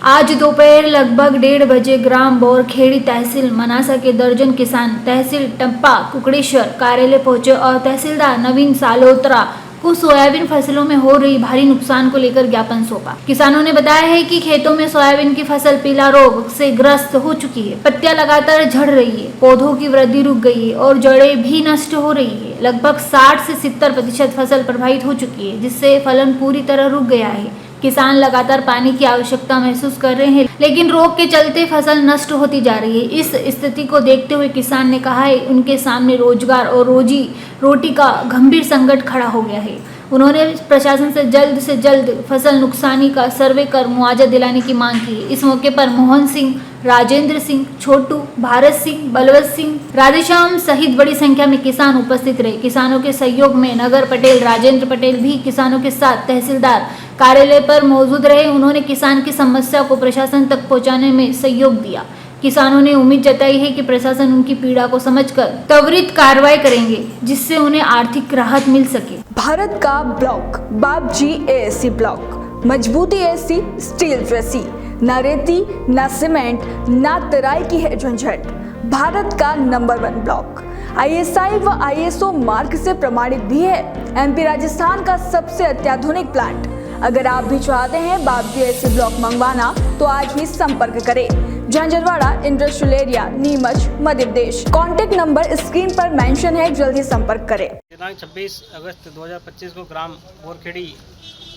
आज दोपहर लगभग 1:30 बजे ग्राम बोरखेड़ी तहसील मनासा के दर्जन किसान तहसील टप्पा कुकड़ेश्वर कार्यालय पहुंचे और तहसीलदार नवीन सालोत्रा को सोयाबीन फसलों में हो रही भारी नुकसान को लेकर ज्ञापन सौंपा। किसानों ने बताया है कि खेतों में सोयाबीन की फसल पीला रोग से ग्रस्त हो चुकी है। पत्तियां लगातार झड़ रही है, पौधों की वृद्धि रुक गई है और जड़ें भी नष्ट हो रही है। लगभग 60 से 70% फसल प्रभावित हो चुकी है, जिससे फलन पूरी तरह रुक गया है। किसान लगातार पानी की आवश्यकता महसूस कर रहे हैं, लेकिन रोग के चलते फसल नष्ट होती जा रही है। इस स्थिति को देखते हुए किसान ने कहा है उनके सामने रोजगार और रोजी रोटी का गंभीर संकट खड़ा हो गया है। उन्होंने प्रशासन से जल्द फसल नुकसानी का सर्वे कर मुआवजा दिलाने की मांग की है। इस मौके पर मोहन सिंह, राजेंद्र सिंह, छोटू, भारत सिंह, बलवंत सिंह, राधेश्याम सहित बड़ी संख्या में किसान उपस्थित रहे। किसानों के सहयोग में नगर पटेल राजेंद्र पटेल भी किसानों के साथ तहसीलदार कार्यालय पर मौजूद रहे। उन्होंने किसान की समस्या को प्रशासन तक पहुंचाने में सहयोग दिया। किसानों ने उम्मीद जताई है कि प्रशासन उनकी पीड़ा को समझकर त्वरित कार्रवाई करेंगे, जिससे उन्हें आर्थिक राहत मिल सके। भारत का ब्लॉक बापजी एएससी ब्लॉक, मजबूती एएससी स्टील जैसी, न रेती न सीमेंट न तराई की है झंझट। भारत का नंबर 1 ब्लॉक आईएसआई व आईएसओ मार्क से प्रमाणित भी है। एमपी राजस्थान का सबसे अत्याधुनिक प्लांट। अगर आप भी चाहते हैं बापजी एएससी ब्लॉक मंगवाना तो आज ही संपर्क करें। झंझरवाड़ा industrial area, Neemuch, Madhya Pradesh. Contact number screen पर मेंशन है, जल्दी संपर्क करें। दिनांक 26 अगस्त 2025 को ग्राम बोरखेड़ी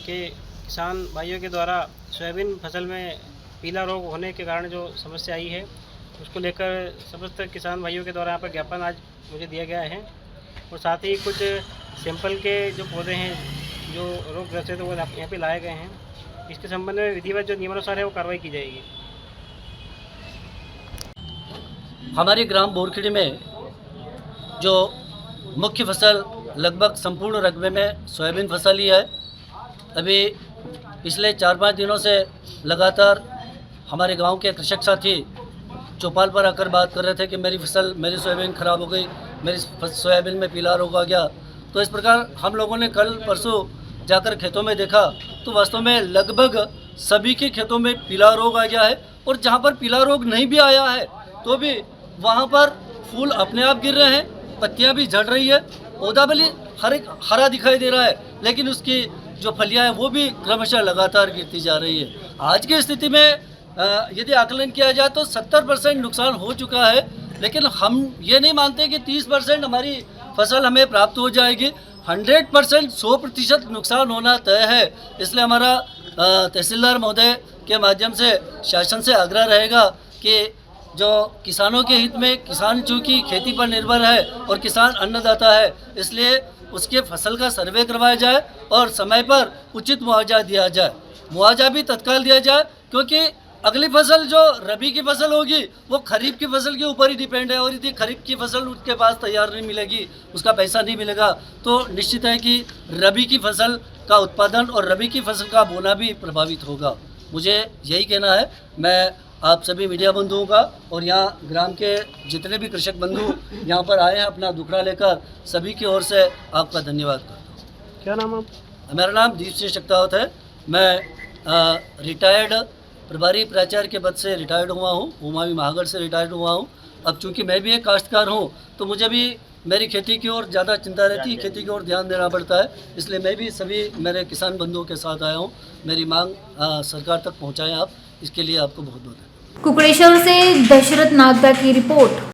के किसान भाइयों के द्वारा सोयाबीन फसल में पीला रोग होने के कारण जो समस्या आई है, उसको लेकर समस्त किसान भाइयों के द्वारा यहाँ पर ज्ञापन आज मुझे दिया गया है। और साथ ही कुछ सैंपल के जो पौधे हैं जो रोग ग्रस्त है तो वो यहाँ पे लाए गए हैं। इसके संबंध में विधिवत जो नियमानुसार है वो कार्रवाई की जाएगी। हमारे ग्राम बोरखेड़ी में जो मुख्य फसल लगभग संपूर्ण रकबे में सोयाबीन फसल ही है। अभी पिछले 4-5 दिनों से लगातार हमारे गांव के कृषक साथी चौपाल पर आकर बात कर रहे थे कि मेरी सोयाबीन ख़राब हो गई, मेरी सोयाबीन में पीला रोग आ गया। तो इस प्रकार हम लोगों ने कल परसों जाकर खेतों में देखा तो वास्तव में लगभग सभी के खेतों में पीला रोग आ गया है। और जहाँ पर पीला रोग नहीं भी आया है तो भी वहाँ पर फूल अपने आप गिर रहे हैं, पत्तियाँ भी झड़ रही है, पौधा भले हरा दिखाई दे रहा है, लेकिन उसकी जो फलियाँ हैं वो भी क्रमशः लगातार गिरती जा रही है। आज की स्थिति में यदि आकलन किया जाए तो 70% नुकसान हो चुका है, लेकिन हम ये नहीं मानते कि 30% हमारी फसल हमें प्राप्त हो जाएगी। 100% 100% नुकसान होना तय है। इसलिए हमारा तहसीलदार महोदय के माध्यम से शासन से आग्रह रहेगा कि जो किसानों के हित में, किसान चूँकि खेती पर निर्भर है और किसान अन्नदाता है, इसलिए उसके फसल का सर्वे करवाया जाए और समय पर उचित मुआवजा दिया जाए। मुआवजा भी तत्काल दिया जाए, क्योंकि अगली फसल जो रबी की फसल होगी वो खरीफ की फसल के ऊपर ही डिपेंड है। और यदि खरीफ की फसल उसके पास तैयार नहीं मिलेगी, उसका पैसा नहीं मिलेगा, तो निश्चित है कि रबी की फसल का उत्पादन और रबी की फसल का बोना भी प्रभावित होगा। मुझे यही कहना है। मैं आप सभी मीडिया बंधुओं का और यहाँ ग्राम के जितने भी कृषक बंधु यहाँ पर आए हैं अपना दुखड़ा लेकर, सभी की ओर से आपका धन्यवाद करता हूँ। क्या नाम आप? मेरा नाम दीप सिंह शक्तावत है। मैं रिटायर्ड प्रभारी प्राचार्य के पद से रिटायर्ड हुआ हूँ, उमावी महागढ़ से रिटायर्ड हुआ हूँ। अब चूँकि मैं भी एक काश्तकार हूँ तो मुझे भी मेरी खेती की ओर ज़्यादा चिंता रहती है, खेती की ओर ध्यान देना पड़ता है। इसलिए मैं भी सभी मेरे किसान बंधुओं के साथ आया हूँ। मेरी मांग सरकार तक पहुँचाएँ आप, इसके लिए आपको बहुत बहुत धन्यवाद। कुकड़ेश्वर से दशरथ नागदा की रिपोर्ट।